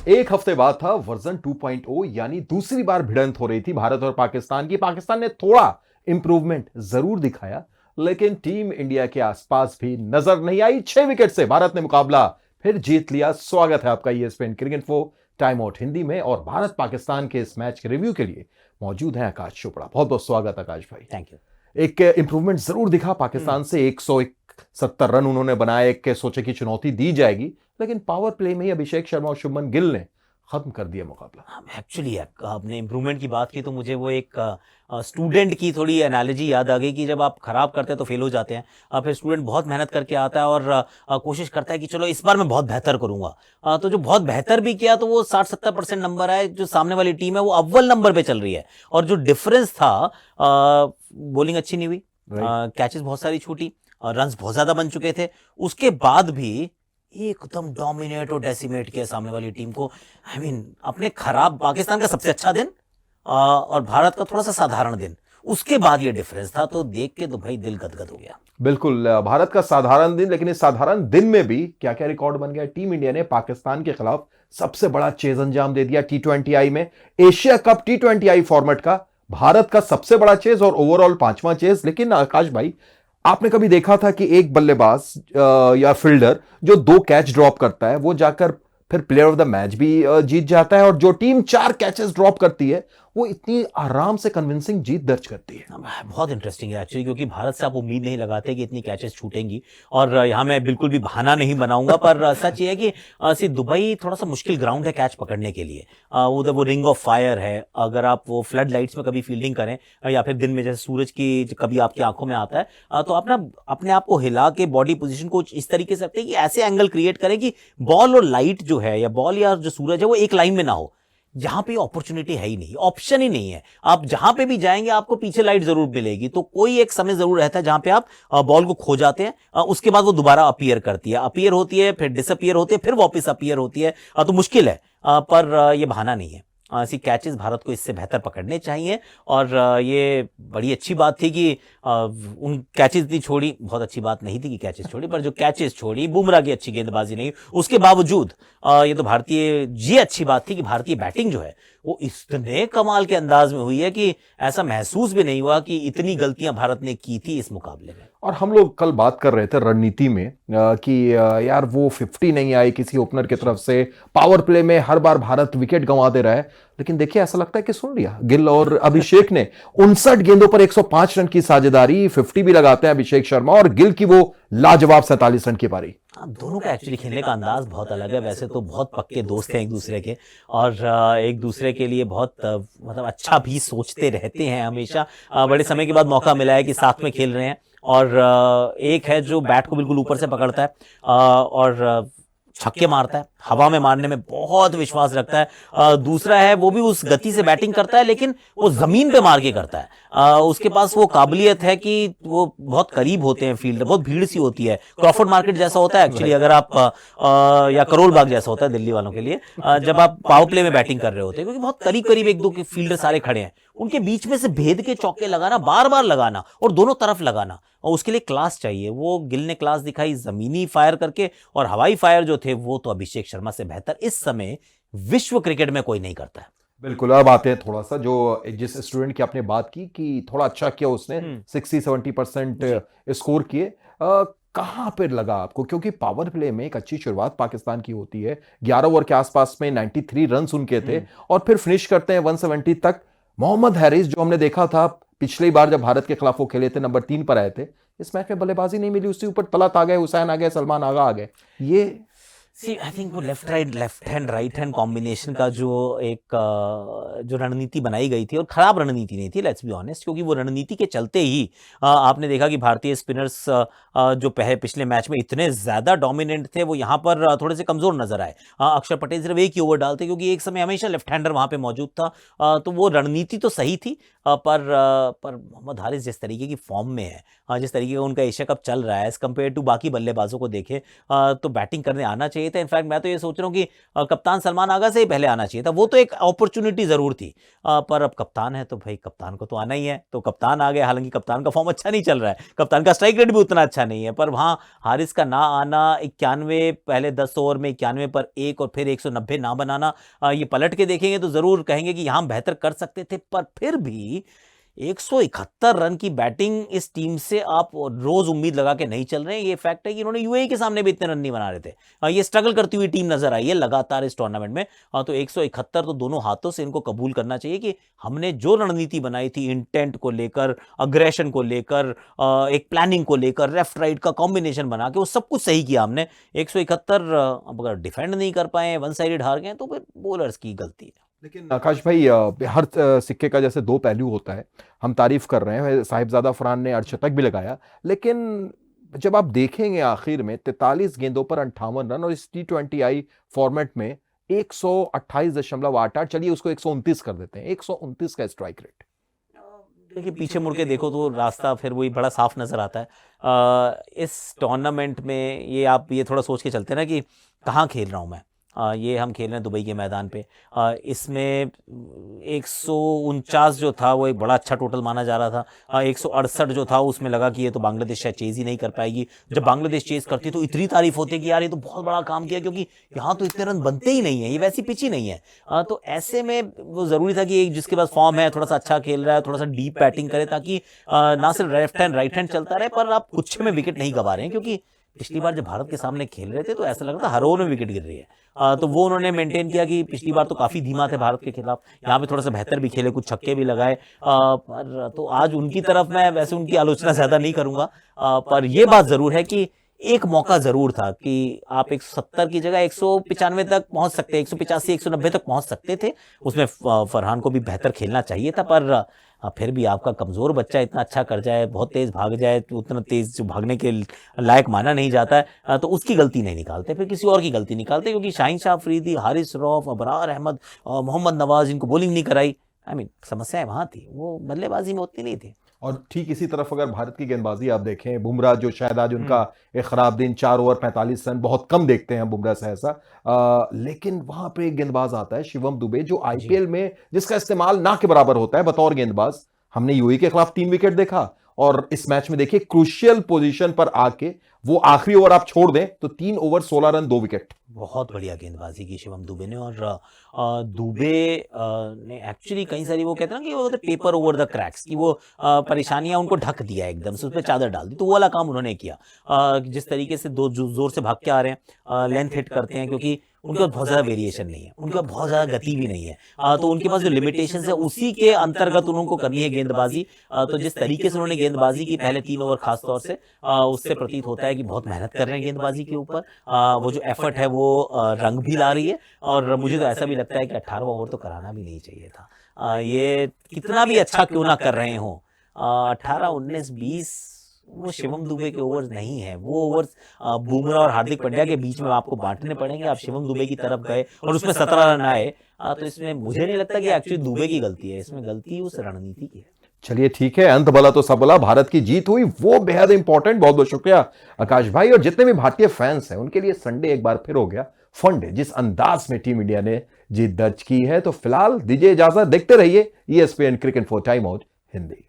एक हफ्ते बाद था वर्जन 2.0 यानी दूसरी बार भिड़ंत हो रही थी भारत और पाकिस्तान की। पाकिस्तान ने थोड़ा इंप्रूवमेंट जरूर दिखाया, लेकिन टीम इंडिया के आसपास भी नजर नहीं आई। 6 विकेट से भारत ने मुकाबला फिर जीत लिया। स्वागत है आपका ESPN cricket info time out Hindi में, और भारत पाकिस्तान के इस मैच के रिव्यू के लिए मौजूद है आकाश चोपड़ा। बहुत बहुत स्वागत आकाश भाई। Thank you. एक इंप्रूवमेंट जरूर दिखा पाकिस्तान से, 171 रन उन्होंने बनाए। के सोचे कि चुनौती दी जाएगी, लेकिन पावर प्ले में ही अभिषेक शर्मा और शुभमन गिल ने खत्म कर दिया मुकाबला। एक्चुअली आपने इम्प्रूवमेंट की बात की तो मुझे वो एक स्टूडेंट की थोड़ी एनालॉजी याद आ गई कि जब आप खराब करते हैं तो फेल हो जाते हैं, फिर स्टूडेंट बहुत मेहनत करके आता है और कोशिश करता है कि चलो इस बार मैं बहुत बेहतर करूंगा। तो जो बहुत बेहतर भी किया तो वो 60-70% नंबर आए। जो सामने वाली टीम है वो अव्वल नंबर पे चल रही है, और जो डिफरेंस था, बॉलिंग अच्छी नहीं हुई, कैचेस बहुत सारी छूटी, रन्स बहुत ज्यादा बन चुके थे, उसके बाद भी एकदम डोमिनेट और डेसिमेट किया सामने वाली टीम को। आई मीन अपने खराब पाकिस्तान का सबसे अच्छा दिन और भारत का थोड़ा सा साधारण दिन, उसके बाद ये डिफरेंस था। तो देख के तो भाई दिल गदगद हो गया। बिल्कुल, भारत का साधारण दिन, लेकिन इस साधारण दिन में भी क्या क्या रिकॉर्ड बन गया। टीम इंडिया ने पाकिस्तान के खिलाफ सबसे बड़ा चेज अंजाम दे दिया T20I में। एशिया कप T20I फॉर्मेट का भारत का सबसे बड़ा चेज और ओवरऑल 5वां चेज। लेकिन आकाश भाई, आपने कभी देखा था कि एक बल्लेबाज या फील्डर जो 2 कैच ड्रॉप करता है वो जाकर फिर प्लेयर ऑफ द मैच भी जीत जाता है, और जो टीम 4 कैचेस ड्रॉप करती है वो इतनी आराम से कन्विंसिंग जीत दर्ज करती है? बहुत इंटरेस्टिंग है एक्चुअली, क्योंकि भारत से आप उम्मीद नहीं लगाते कि इतनी कैचेस छूटेंगी। और यहाँ मैं बिल्कुल भी बहाना नहीं बनाऊंगा, पर सच ये है कि दुबई थोड़ा सा मुश्किल ग्राउंड है कैच पकड़ने के लिए। उधर वो रिंग ऑफ फायर है, अगर आप वो फ्लड लाइट्स में कभी फील्डिंग करें या फिर दिन में जैसे सूरज की कभी आपकी आंखों में आता है, तो आप ना अपने आप को हिला के बॉडी पोजिशन को इस तरीके से रखते हैं कि ऐसे एंगल क्रिएट करें कि बॉल और लाइट जो है, या बॉल या जो सूरज है, वो एक लाइन में ना हो। जहां पे अपॉर्चुनिटी है ही नहीं, ऑप्शन ही नहीं है। आप जहां पे भी जाएंगे आपको पीछे लाइट जरूर मिलेगी। तो कोई एक समय जरूर रहता है जहां पे आप बॉल को खो जाते हैं, उसके बाद वो दोबारा अपीयर करती है, अपीयर होती है, फिर डिसअपीयर होती है, फिर वापस अपीयर होती है। तो मुश्किल है, पर ये बहाना नहीं है। ऐसी कैचेस भारत को इससे बेहतर पकड़ने चाहिए। और ये बड़ी अच्छी बात थी कि उन कैचेस इतनी छोड़ी, बहुत अच्छी बात नहीं थी कि कैचेस छोड़ी, पर जो कैचेस छोड़ी, बुमराह की अच्छी गेंदबाजी नहीं, उसके बावजूद ये तो ये अच्छी बात थी कि भारतीय बैटिंग जो है वो इतने कमाल के अंदाज में हुई है कि ऐसा महसूस भी नहीं हुआ कि इतनी गलतियां भारत ने की थी इस मुकाबले में। और हम लोग कल बात कर रहे थे रणनीति में कि यार वो 50 नहीं आई किसी ओपनर की तरफ से। पावर प्ले में हर बार भारत विकेट गंवा दे रहा है, लेकिन देखिए ऐसा लगता है कि सुन लिया गिल और अभिषेक ने। 59 गेंदों पर 105 रन की साझेदारी, 50 भी लगाते हैं अभिषेक शर्मा, और गिल की वो लाजवाब 47 रन की पारी। दोनों का एक्चुअली खेलने का अंदाज बहुत अलग है। वैसे तो बहुत पक्के दोस्त हैं एक दूसरे के, और एक दूसरे के लिए बहुत मतलब अच्छा भी सोचते रहते हैं हमेशा। बड़े समय के बाद मौका मिला है कि साथ में खेल रहे हैं। और एक है जो बैट को बिल्कुल ऊपर से पकड़ता है और छक्के मारता है, हवा में मारने में बहुत विश्वास रखता है। दूसरा है वो भी उस गति से बैटिंग करता है, लेकिन वो जमीन पे मार के करता है। उसके पास वो काबिलियत है कि वो बहुत करीब होते हैं फील्ड, बहुत भीड़ सी होती है। क्रॉफर्ड मार्केट जैसा होता है एक्चुअली, अगर आप या करोल बाग जैसा होता है दिल्ली वालों के लिए, जब आप पावर प्ले में बैटिंग कर रहे होते हैं, क्योंकि बहुत करीब करीब एक दो फील्डर सारे खड़े हैं, उनके बीच में से भेद के चौके लगाना, बार बार लगाना और दोनों तरफ लगाना, और उसके लिए क्लास चाहिए। वो गिल ने क्लास दिखाई जमीनी फायर करके, और हवाई फायर जो थे वो तो अभिषेक शर्मा से बेहतर इस समय विश्व क्रिकेट में कोई नहीं करता है। बिल्कुल। अब आते हैं थोड़ा सा जो जिस स्टूडेंट की आपने बात की कि थोड़ा अच्छा किया उसने, 60-70% स्कोर किए। कहां पर लगा आपको? क्योंकि पावर प्ले में एक अच्छी शुरुआत पाकिस्तान की होती है। 11 ओवर के आसपास में 93 रन उनके थे, और फिर फिनिश करते हैं 170 तक। मोहम्मद हैरिस, जो हमने देखा था पिछली बार जब भारत के खिलाफ वो खेले थे, नंबर 3 पर आए थे, इस मैच में बल्लेबाजी नहीं मिली। उसके ऊपर तलत आ गए, हुसैन आ गए, सलमान आगा आ गए। ये आई थिंक वो left hand right hand combination का जो एक जो रणनीति बनाई गई थी, और खराब रणनीति नहीं थी, लेट्स बी ऑनेस्ट, क्योंकि वो रणनीति के चलते ही आपने देखा कि भारतीय स्पिनर्स जो पिछले मैच में इतने ज्यादा डोमिनेंट थे, वो यहाँ पर थोड़े से कमजोर नजर आए। अक्षर पटेल सिर्फ एक ही ओवर डालते, क्योंकि एक समय हमेशा लेफ्ट हैंडर वहां पे मौजूद था। तो वो रणनीति तो सही थी, पर मोहम्मद हारिस जिस तरीके की फॉर्म में है, जिस तरीके का उनका एशिया कप चल रहा है, एज कम्पेयर टू बाकी बल्लेबाजों को देखें, तो बैटिंग करने आना चाहिए चाहिए था। इनफैक्ट मैं तो ये सोच रहा हूँ कि कप्तान सलमान आगा से ही पहले आना चाहिए था। वो तो एक अपॉर्चुनिटी जरूर थी, पर अब कप्तान है तो भाई कप्तान को तो आना ही है, तो कप्तान आ गया। हालांकि कप्तान का फॉर्म अच्छा नहीं चल रहा है, कप्तान का स्ट्राइक रेट भी उतना अच्छा नहीं है, पर वहां हारिस का ना आना, 91 पहले 10 ओवर में 91 पर 1 और फिर 190 ना बनाना, ये पलट के देखेंगे तो जरूर कहेंगे कि यहां बेहतर कर सकते थे। पर फिर भी 171 रन की बैटिंग इस टीम से आप रोज उम्मीद लगा के नहीं चल रहे हैं। ये फैक्ट है कि इन्होंने यूएई के सामने भी इतने रन नहीं बना रहे थे। ये स्ट्रगल करती हुई टीम नजर आई है लगातार इस टूर्नामेंट में। तो 171 तो दोनों हाथों से इनको कबूल करना चाहिए कि हमने जो रणनीति बनाई थी, इंटेंट को लेकर, अग्रेशन को लेकर, एक प्लानिंग को लेकर, लेफ्ट राइट का कॉम्बिनेशन बना के वो सब कुछ सही किया हमने। 171 अब अगर डिफेंड नहीं कर पाए, वन साइडेड हार गए, तो फिर बॉलर्स की गलती है। लेकिन आकाश भाई, हर सिक्के का जैसे दो पहलू होता है। हम तारीफ कर रहे हैं, साहिबजादा फरहान ने अर्धशतक भी लगाया, लेकिन जब आप देखेंगे आखिर में 43 गेंदों पर 58 रन, और इस T20I फॉर्मेट में 128.88, चलिए उसको 129 कर देते हैं, 129 का स्ट्राइक रेट। देखिए पीछे मुड़ के देखो तो रास्ता फिर वही बड़ा साफ नजर आता है। इस टूर्नामेंट में ये आप ये थोड़ा सोच के चलते हैं ना कि कहाँ खेल रहा हूँ मैं। ये हम खेल रहे हैं दुबई के मैदान पे। इसमें 149 जो था वो एक बड़ा अच्छा टोटल माना जा रहा था। 168 जो था उसमें लगा कि ये तो बांग्लादेश शायद चेज ही नहीं कर पाएगी। जब बांग्लादेश चेज करती तो इतनी तारीफ होती कि यार ये तो बहुत बड़ा काम किया, क्योंकि यहाँ तो इतने रन बनते ही नहीं है, ये वैसी पिच ही नहीं है। तो ऐसे में वो जरूरी था कि एक जिसके पास फॉर्म है, थोड़ा सा अच्छा खेल रहा है, थोड़ा सा डीप बैटिंग करे, ताकि ना सिर्फ लेफ्ट हैंड राइट हैंड चलता रहे, पर आप कुछ में विकेट नहीं गवा रहे हैं। क्योंकि पिछली बार जब भारत के सामने खेल रहे थे तो ऐसा लग रहा था हर ओवर में विकेट गिर रही है। तो वो उन्होंने मेंटेन किया कि पिछली बार तो काफी धीमा थे भारत के खिलाफ, यहाँ पे थोड़ा सा बेहतर भी खेले, कुछ छक्के भी लगाए। पर तो आज उनकी तरफ मैं वैसे उनकी आलोचना ज्यादा नहीं करूंगा। पर यह बात जरूर है कि एक मौका जरूर था कि आप 170 की जगह 195 तक पहुंच सकते, 185 190 तक पहुंच सकते थे। उसमें फरहान को भी बेहतर खेलना चाहिए था, पर फिर भी आपका कमजोर बच्चा इतना अच्छा कर जाए, बहुत तेज भाग जाए, तो उतना तेज जो भागने के लायक माना नहीं जाता है, तो उसकी गलती नहीं निकालते, फिर किसी और की गलती निकालते। क्योंकि शाहीन शाह अफरीदी, हारिस रऊफ, अबरार अहमद, मोहम्मद नवाज, इनको बॉलिंग नहीं कराई। समस्याएं वहां थी, वो बल्लेबाजी में उतनी नहीं थी। और ठीक इसी तरफ अगर भारत की गेंदबाजी आप देखें, बुमराह जो शायद आज उनका एक खराब दिन, 4 ओवर 45 रन, बहुत कम देखते हैं बुमराह से ऐसा, लेकिन वहां पे एक गेंदबाज आता है शिवम दुबे, जो आईपीएल में जिसका इस्तेमाल ना के बराबर होता है बतौर गेंदबाज। हमने यूएई के खिलाफ 3 विकेट देखा, और इस मैच में देखिए क्रूशियल पोजीशन पर आके वो आखिरी ओवर आप छोड़ दें तो 3 ओवर 16 रन 2 विकेट। बहुत बढ़िया गेंदबाजी की शिवम दुबे ने। और दुबे ने एक्चुअली कई सारी, वो कहते हैं ना कि वो पेपर ओवर द क्रैक्स, कि वो परेशानियां उनको ढक दिया, एकदम से उस पर चादर डाल दी, तो वो वाला काम उन्होंने किया। जिस तरीके से दो जोर से भाग के आ रहे हैं, लेंथ हिट करते हैं, क्योंकि उनके पास बहुत ज्यादा वेरिएशन नहीं है, उनके पास बहुत ज्यादा गति भी नहीं है। तो उनके पास जो लिमिटेशन है उसी के अंतर्गत उनको करनी है गेंदबाजी। तो जिस तरीके से उन्होंने गेंदबाजी की पहले 3 ओवर खासतौर से, उससे प्रतीत होता है कि बहुत मेहनत कर रहे हैं गेंदबाजी के ऊपर। वो जो एफर्ट है वो रंग भी ला रही है। और मुझे तो ऐसा भी लगता है कि 18वां ओवर तो कराना भी नहीं चाहिए था। ये कितना भी अच्छा क्यों ना कर रहे हो, 18 19 20 वो शिवम दुबे के ओवर्स नहीं है। वो ओवर्स बुमराह और हार्दिक पांड्या के बीच में आपको बांटने पड़ेंगे। आप शिवम दुबे की तरफ गए और उसमें 17 रन आए, तो इसमें मुझे नहीं लगता कि एक्चुअली दुबे की गलती है, इसमें गलती उस रणनीति की है। चलिए ठीक है, अंत भला तो सब भला, भारत की जीत हुई, वो बेहद इंपॉर्टेंट। बहुत बहुत शुक्रिया आकाश भाई। और जितने भी भारतीय फैंस हैं उनके लिए संडे एक बार फिर हो गया फन डे। जिस अंदाज में टीम इंडिया ने जीत दर्ज की है, तो फिलहाल दीजिए इजाजत, देखते रहिए ESPN cricket for time out Hindi.